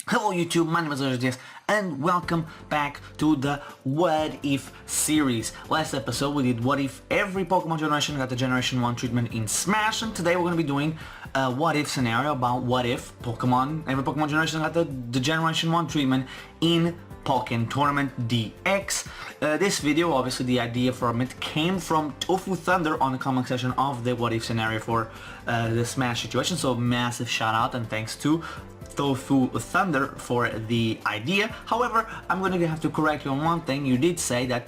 Hello YouTube, my name is Ojs and welcome back to the What If series. Last episode we did what if every Pokemon generation got the Generation 1 treatment in Smash, and today we're going to be doing a what if scenario about what if every Pokemon generation got the Generation 1 treatment in Pokken Tournament DX. This video, obviously the idea from it came from Tofu Thunder on the comment section of the what if scenario for the Smash situation, so massive shout out and thanks to Tofu Thunder for the idea. However, I'm going to have to correct you on one thing. You did say that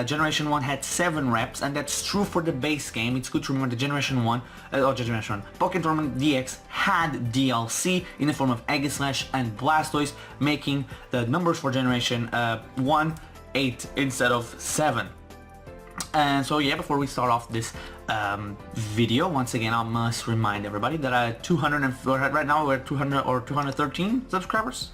Generation 1 had 7 reps, and that's true for the base game. It's good to remember the Generation 1, Pokken Tournament DX had DLC in the form of Aegislash and Blastoise, making the numbers for Generation 1 8 instead of 7. And so yeah, before we start off this video, once again I must remind everybody that right now we're at 200 or 213 subscribers.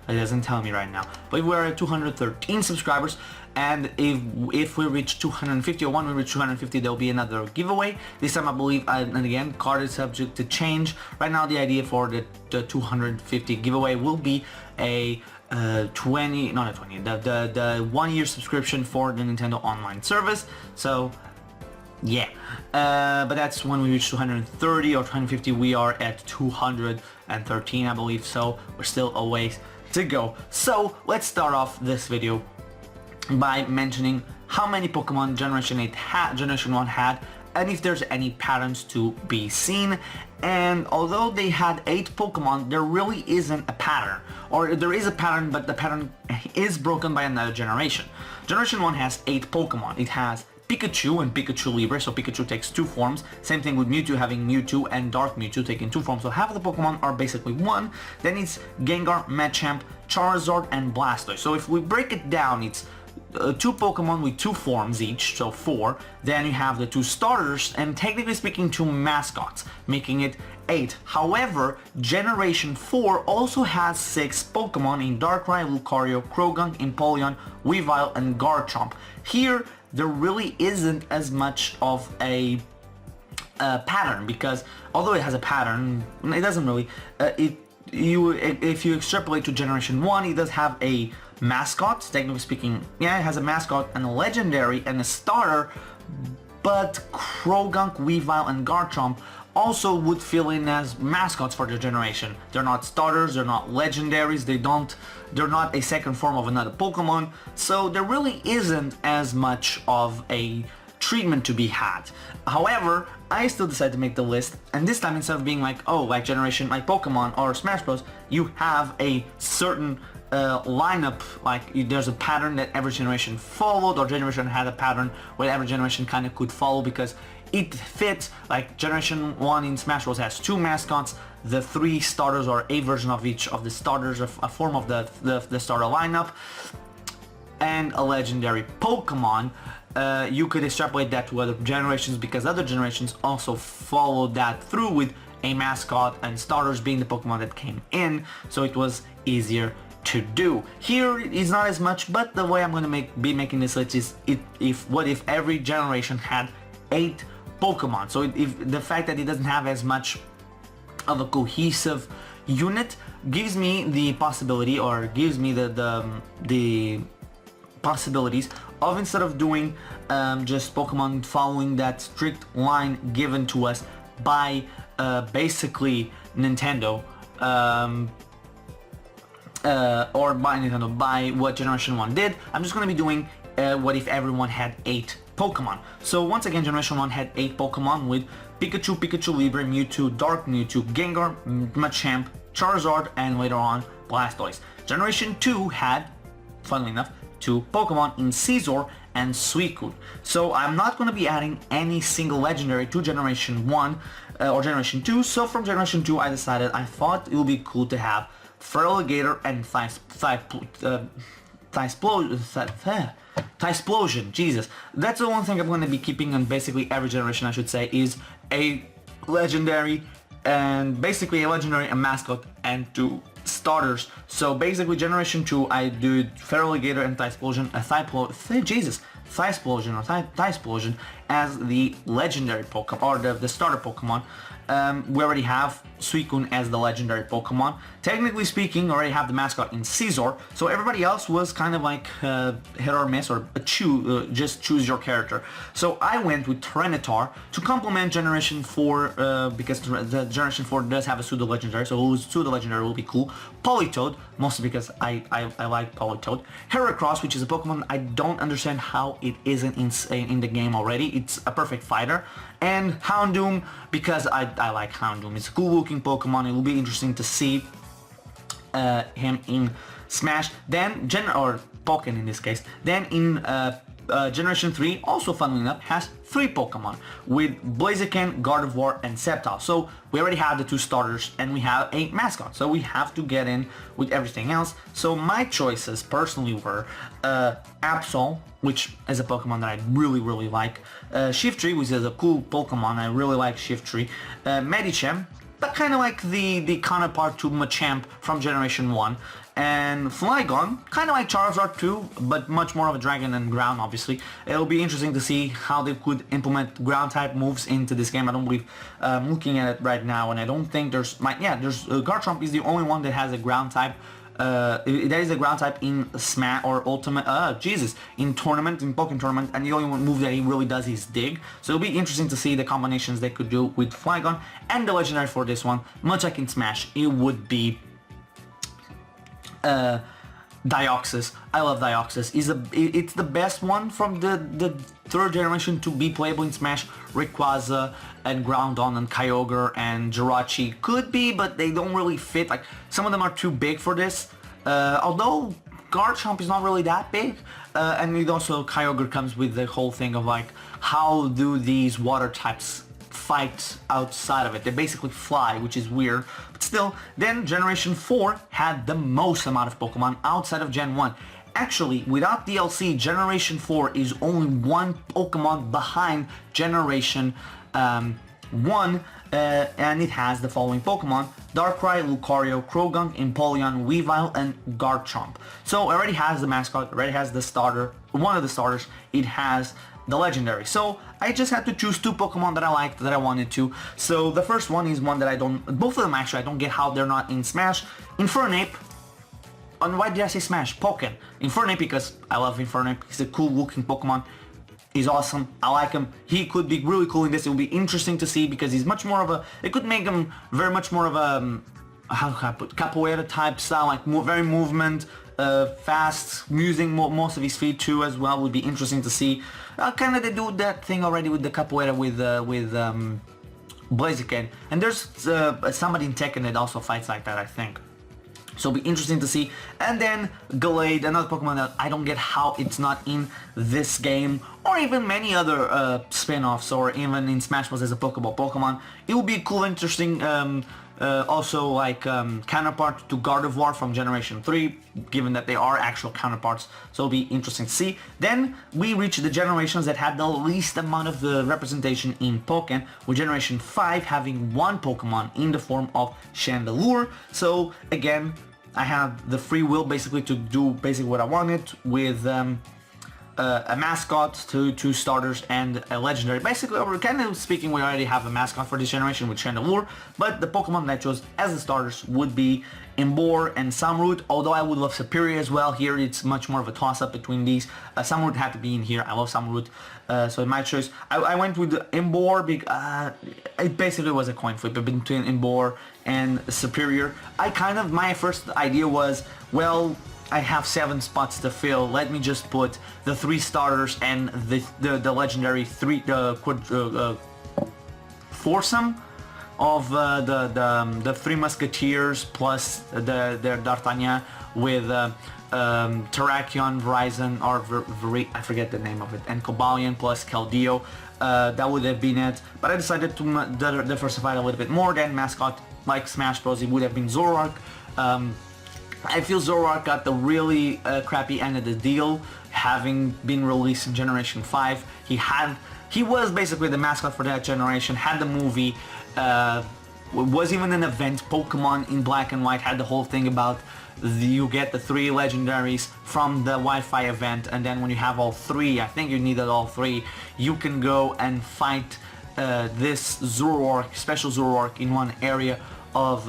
It doesn't tell me right now, but we're at 213 subscribers, and if we reach 250, or when we reach 250, there'll be another giveaway. This time I believe, and again, card is subject to change. Right now the idea for the 250 giveaway will be a the 1 year subscription for the Nintendo online service. So yeah, but that's when we reach 230 or 250. We are at 213 I believe, so we're still a ways to go. So let's start off this video by mentioning how many Pokemon Generation 1 had, and if there's any patterns to be seen. And although they had 8 Pokemon, there really isn't a pattern, or there is a pattern, but the pattern is broken by another generation. Generation 1 has 8 Pokemon. It has Pikachu and Pikachu Libre, so Pikachu takes 2 forms. Same thing with Mewtwo having Mewtwo and Dark Mewtwo taking 2 forms, so half of the Pokemon are basically 1. Then it's Gengar, Machamp, Charizard and Blastoise. So if we break it down, it's 2 Pokemon with 2 forms each, so 4. Then you have the 2 starters and technically speaking 2 mascots, making it 8. However, Generation 4 also has 6 Pokemon in Darkrai, Lucario, Croagunk, Empoleon, Weavile and Garchomp. Here there really isn't as much of a pattern, because although it has a pattern, it doesn't really if you extrapolate to Generation 1, it does have a mascot, technically speaking. Yeah, it has a mascot and a legendary and a starter, but Croagunk, Weavile and Garchomp also would fill in as mascots for the generation. They're not starters, they're not legendaries, they're not a second form of another Pokemon, so there really isn't as much of a treatment to be had. However, I still decided to make the list, and this time instead of being like, oh, like Pokemon or Smash Bros, you have a certain lineup, like there's a pattern that every generation followed, or generation had a pattern where every generation kind of could follow because it fits. Like Generation 1 in Smash Bros has 2 mascots, the 3 starters, or a version of each of the starters, a form of the starter lineup, and a legendary Pokemon. You could extrapolate that to other generations because other generations also followed that through with a mascot and starters being the Pokemon that came in, so it was easier to do. Here is not as much, but the way I'm going to be making this list is what if every generation had 8 Pokemon. So if the fact that it doesn't have as much of a cohesive unit gives me the possibility, or gives me the possibilities of, instead of doing just Pokemon following that strict line given to us by basically Nintendo, or by what Generation 1 did, I'm just going to be doing what if everyone had 8 Pokemon. So once again, Generation 1 had 8 Pokemon with Pikachu, Pikachu Libre, Mewtwo, Dark Mewtwo, Gengar, Machamp, Charizard, and later on Blastoise. Generation 2 had, funnily enough, 2 Pokemon in Scizor and Suicune. So I'm not going to be adding any single legendary to Generation 1 or Generation 2. So from Generation 2 I thought it would be cool to have Feraligatr and Tysplosion. Jesus, that's the one thing I'm going to be keeping on basically every generation, I should say, is a legendary, and basically a legendary, a mascot, and 2 starters. So basically Generation 2 I do Feraligatr and Tysplosion, Tysplosion as the legendary Pokemon, or the starter Pokemon, we already have Suicune as the legendary Pokemon. Technically speaking, we already have the mascot in Scizor, so everybody else was kind of like hit or miss, or just choose your character. So I went with Tyranitar to complement Generation 4, because the Generation 4 does have a pseudo legendary, so pseudo legendary will be cool. Politoed, mostly because I like Politoed. Heracross, which is a Pokemon I don't understand how it isn't in the game already. It's a perfect fighter. And Houndoom, because I like Houndoom. It's a cool looking Pokemon. It will be interesting to see him in Smash. Then Pokken in this case. Then in Generation 3, also funnily enough, has 3 Pokemon with Blaziken, Gardevoir, and Sceptile. So we already have the 2 starters and we have a mascot. So we have to get in with everything else. So my choices personally were Absol, which is a Pokemon that I really like. Shiftry, which is a cool Pokemon. I really like Shiftry. Medicham, but kind of like the counterpart to Machamp from Generation 1. And Flygon, kind of like Charizard too, but much more of a dragon than ground, obviously. It'll be interesting to see how they could implement ground type moves into this game. I don't believe, I'm looking at it right now, and I don't think there's, Garchomp is the only one that has a ground type. That is a ground type in Smash or Ultimate, in tournament, in Pokken tournament, and the only one move that he really does is Dig. So it'll be interesting to see the combinations they could do with Flygon. And the legendary for this one, much like in Smash, it would be Deoxys. I love Deoxys. It's the best one from the 3rd generation to be playable in Smash. Rayquaza and Groudon and Kyogre and Jirachi could be, but they don't really fit. Like, some of them are too big for this. Although Garchomp is not really that big. And it also, Kyogre comes with the whole thing of like, how do these water types fight outside of it? They basically fly, which is weird, but still. Then Generation 4 had the most amount of Pokemon outside of Gen 1. Actually, without DLC, Generation 4 is only 1 Pokemon behind Generation 1, and it has the following Pokemon: Darkrai, Lucario, Croagunk, Empoleon, Weavile, and Garchomp. So it already has the mascot, already has the starter, one of the starters, it has the legendary. So I just had to choose 2 Pokemon that I liked, that I wanted to. So the first one is one that I don't, both of them actually, I don't get how they're not in Smash. Infernape, and why did I say Smash? Pokken. Infernape, because I love Infernape, he's a cool looking Pokemon. He's awesome, I like him. He could be really cool in this. It will be interesting to see, because he's much more of a, it could make him very much more of a, how can I put, capoeira type style, like very movement, fast, using most of his feet too as well. Would be interesting to see. Kind of they do that thing already with the capoeira with Blaziken, and there's somebody in Tekken that also fights like that, I think. So it'll be interesting to see. And then Gallade, another Pokemon that I don't get how it's not in this game, or even many other spin-offs, or even in Smash Bros. As a Pokeball Pokemon. It will be a cool, interesting, also like counterpart to Gardevoir from Generation 3, given that they are actual counterparts. So it'll be interesting to see. Then we reach the generations that had the least amount of the representation in Pokken, with Generation 5 having 1 Pokemon in the form of Chandelure. So again, I have the free will basically to do basically what I wanted, with a mascot, 2 starters, and a legendary. Basically, kind of speaking, we already have a mascot for this generation with Chandelure, but the Pokemon that I chose as the starters would be Emboar and Samroot, although I would love Superior as well. Here it's much more of a toss-up between these. Samroot had to be in here. I love Samroot, so in my choice, I went with Emboar. It basically was a coin flip between Emboar and Superior. My first idea was, well, I have 7 spots to fill. Let me just put the 3 starters and the legendary foursome of the 3 Musketeers plus their D'Artagnan with Terrakion, Verizon, or I forget the name of it, and Cobalion plus Keldeo. That would have been it. But I decided to diversify a little bit more. Than mascot, like Smash Bros. It would have been Zoroark. I feel Zoroark got the really crappy end of the deal, having been released in Generation 5. He was basically the mascot for that generation, had the movie, was even an event. Pokemon in Black and White had the whole thing about you get the 3 legendaries from the Wi-Fi event, and then when you have all 3, I think you needed all 3, you can go and fight this Zoroark, special Zoroark, in one area of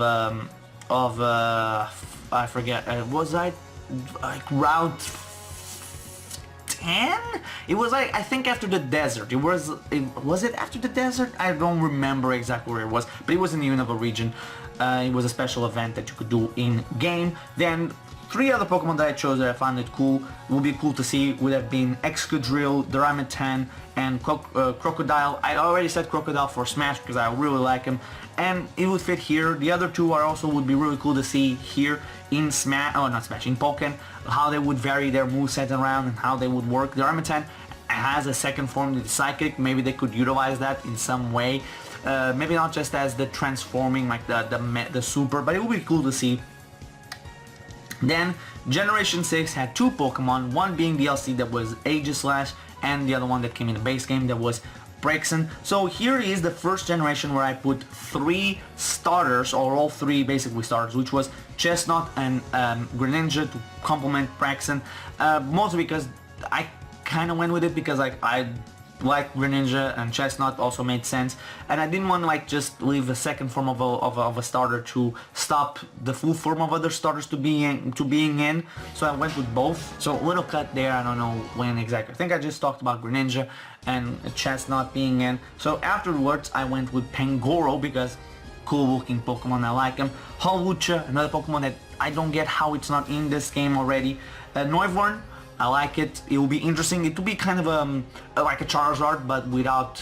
I forget, was I like round 10? It was like, I think after the desert. Was it after the desert? I don't remember exactly where it was, but it was in the Unova region. It was a special event that you could do in game. Then 3 other Pokemon that I chose that I found it cool, would be cool to see, would have been Excadrill, Darmanitan, and Crocodile. I already said Crocodile for Smash because I really like him, and it would fit here. The other 2 are also would be really cool to see here in Smash, oh not Smash, in Pokken, how they would vary their moveset around and how they would work. Darmanitan has a second form that is Psychic. Maybe they could utilize that in some way. Maybe not just as the transforming, like the super, but it would be cool to see. Then Generation 6 had 2 Pokemon, one being DLC that was Aegislash, and the other one that came in the base game that was Braixen. So here is the first generation where I put 3 starters, or all 3 basically starters, which was Chestnut and Greninja to complement Braixen, mostly because I kind of went with it because like I like Greninja and Chestnut also made sense, and I didn't want to like just leave a second form of a starter to stop the full form of other starters to being in, so I went with both. So a little cut there, I don't know when exactly. I think I just talked about Greninja and Chestnut being in. So afterwards I went with Pangoro because cool looking Pokemon, I like him. Hawlucha, another Pokemon that I don't get how it's not in this game already. Noivern, I like it. It will be interesting. It will be kind of like a Charizard, but without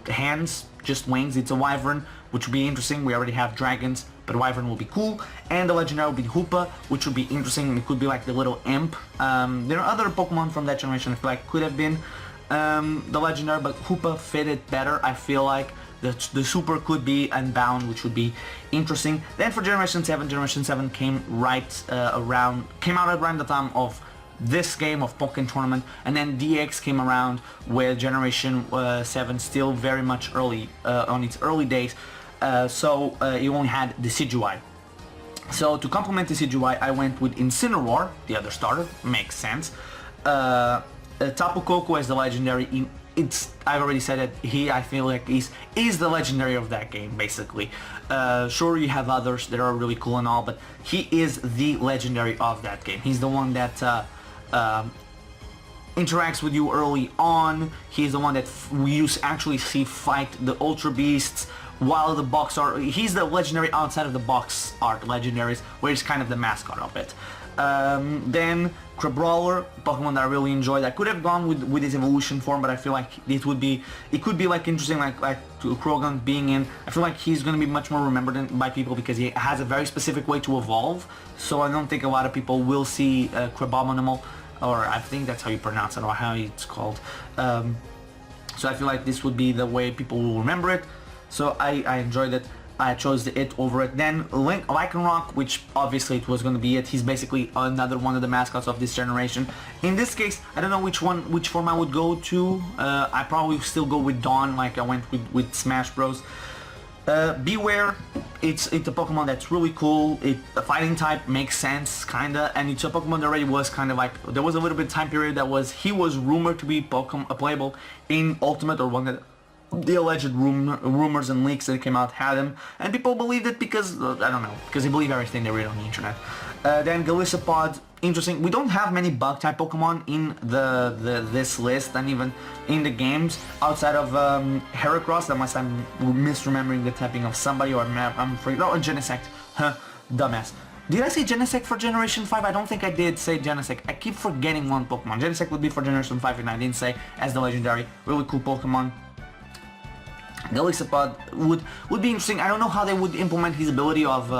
hands, just wings. It's a Wyvern, which will be interesting. We already have dragons, but Wyvern will be cool. And the legendary will be Hoopa, which will be interesting. It could be like the little imp. There are other Pokemon from that generation I feel like could have been the legendary, but Hoopa fitted better. I feel like the super could be Unbound, which would be interesting. Then for Generation 7 came out around the time of this game of Pokken Tournament, and then DX came around with Generation 7 still very much early, on its early days, so you only had Decidueye. So to complement Decidueye, I went with Incineroar, the other starter, makes sense. Tapu Koko as the legendary. I've already said that I feel like is the legendary of that game, basically. Sure, you have others that are really cool and all, but he is the legendary of that game. He's the one that interacts with you early on. He's the one that you actually see fight the Ultra Beasts while the box art. He's the legendary outside of the box art legendaries, where he's kind of the mascot of it. Then Crabrawler, Pokemon that I really enjoyed. I could have gone with his evolution form, but I feel like it could be like interesting, like Krogan being in. I feel like he's going to be much more remembered by people because he has a very specific way to evolve. So I don't think a lot of people will see Crabominable, or I think that's how you pronounce it, or how it's called. So I feel like this would be the way people will remember it. So I enjoyed it. I chose it over it. Then Lycanroc, which obviously it was going to be it. He's basically another one of the mascots of this generation. In this case, I don't know which form I would go to. I probably still go with Dawn, like I went with Smash Bros. Beware, it's a Pokemon that's really cool. A fighting type makes sense, kinda, and it's a Pokemon that already was kind of like, there was a little bit of time period that he was rumored to be playable in Ultimate, or one that the alleged rumors and leaks that came out had him, and people believed it because, I don't know, because they believe everything they read on the internet. Then Golisopod, interesting. We don't have many bug-type Pokemon in this list, and even in the games, outside of Heracross, unless I'm misremembering the typing of somebody, or I'm afraid, oh, Genesect, huh, dumbass. Did I say Genesect for Generation 5? I don't think I did say Genesect. I keep forgetting one Pokemon. Genesect would be for Generation 5, and I didn't say as the legendary. Really cool Pokemon. Golisopod would be interesting. I don't know how they would implement his ability of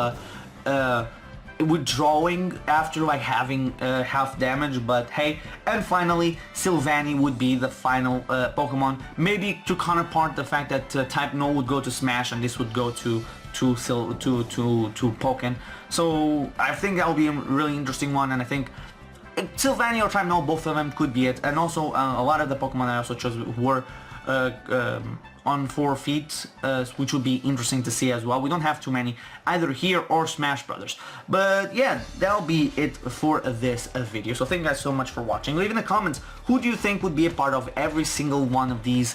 withdrawing after like having half damage, but hey. And finally, Sylvanny would be the final Pokemon, maybe to counterpart the fact that Type No would go to Smash and this would go to Pokken. So I think that would be a really interesting one, and I think Sylvanny or Type No, both of them could be it. And also a lot of the Pokemon I also chose were on 4 feet, which would be interesting to see as well. We don't have too many, either here or Smash Brothers. But yeah, that'll be it for this video. So thank you guys so much for watching. Leave in the comments, who do you think would be a part of every single one of these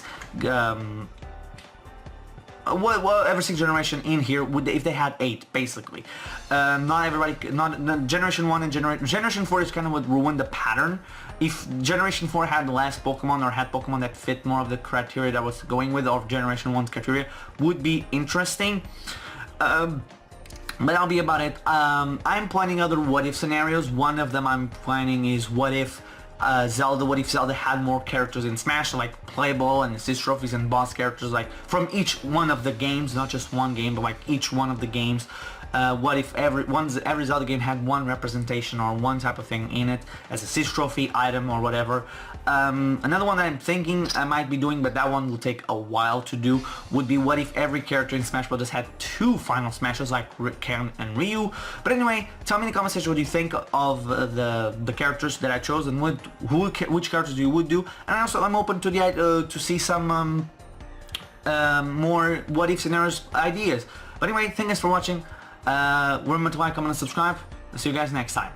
well, every 6th generation in here would, if they had 8 basically. Not everybody, not Generation 1 and Generation 4 is kind of what ruined the pattern. If Generation 4 had less Pokemon or had Pokemon that fit more of the criteria that was going with, or Generation 1's criteria, would be interesting. But that'll be about it. I'm planning other what if scenarios. One of them I'm planning is what if Zelda had more characters in Smash, like playable and assist trophies and boss characters, like from each one of the games, not just one game, but like each one of the games. What if every Zelda game had one representation or one type of thing in it as assist trophy, item, or whatever. Another one that I'm thinking I might be doing, but that one will take a while to do, would be what if every character in Smash Bros. Had 2 final smashes like Ken and Ryu. But anyway, tell me in the comment section what you think of the characters that I chose and which characters you would do. And also I'm open to the to see some more what if scenarios ideas. But anyway, thanks for watching. Remember to like, comment, and subscribe. I'll see you guys next time.